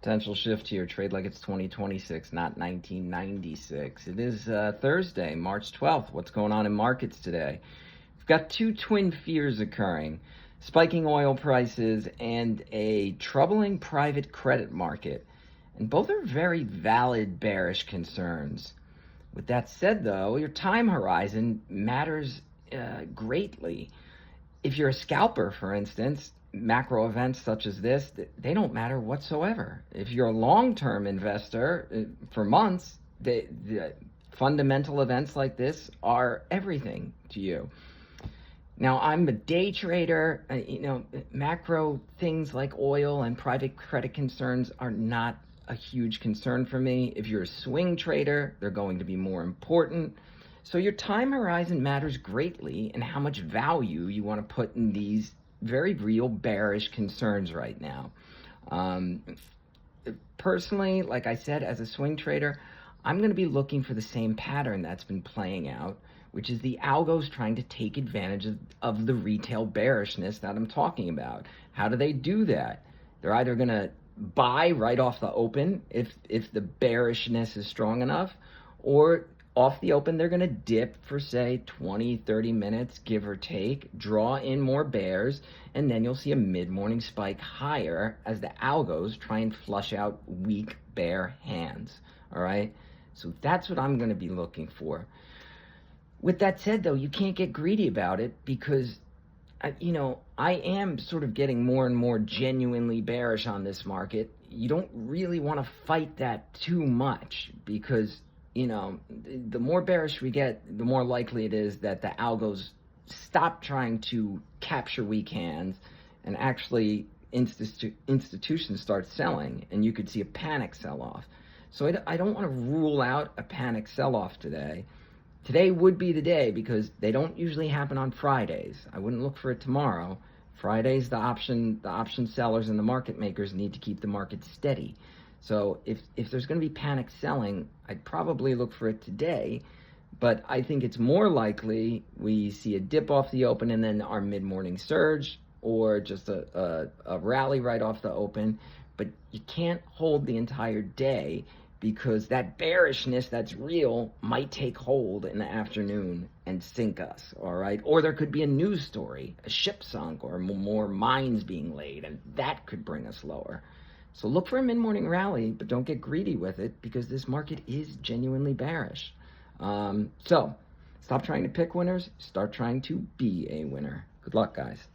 Potential shift here. Trade like it's 2026, not 1996. It is Thursday, March 12th. What's going on in markets today? We've got two twin fears occurring: spiking oil prices and a troubling private credit market. And both are very valid bearish concerns. With that said, though, your time horizon matters greatly. If you're a scalper, for instance, macro events such as this, they don't matter whatsoever. If you're a long-term investor for months, the fundamental events like this are everything to you. Now, I'm a day trader. Macro things like oil and private credit concerns are not a huge concern for me. If you're a swing trader, they're going to be more important. So your time horizon matters greatly in how much value you want to put in these very real bearish concerns right now. Personally, like I said, as a swing trader, I'm going to be looking for the same pattern that's been playing out, which is the algos trying to take advantage of the retail bearishness that I'm talking about. How do they do that? They're either going to buy right off the open if the bearishness is strong enough, or off the open, they're going to dip for, say, 20, 30 minutes, give or take, draw in more bears, and then you'll see a mid-morning spike higher as the algos try and flush out weak bear hands, all right? So that's what I'm going to be looking for. With that said, though, you can't get greedy about it because, I am sort of getting more and more genuinely bearish on this market. You don't really want to fight that too much because the more bearish we get, the more likely it is that the algos stop trying to capture weak hands and actually institutions start selling, and you could see a panic sell-off. So I don't want to rule out a panic sell-off today. Today would be the day because they don't usually happen on Fridays. I wouldn't look for it tomorrow. Fridays, the option sellers and the market makers need to keep the market steady. So if there's going to be panic selling, I'd probably look for it today, but I think it's more likely we see a dip off the open and then our mid-morning surge, or just a rally right off the open. But you can't hold the entire day because that bearishness that's real might take hold in the afternoon and sink us, all right? Or there could be a news story, a ship sunk, or more mines being laid, and that could bring us lower. So look for a mid-morning rally, but don't get greedy with it because this market is genuinely bearish. So stop trying to pick winners, start trying to be a winner. Good luck, guys.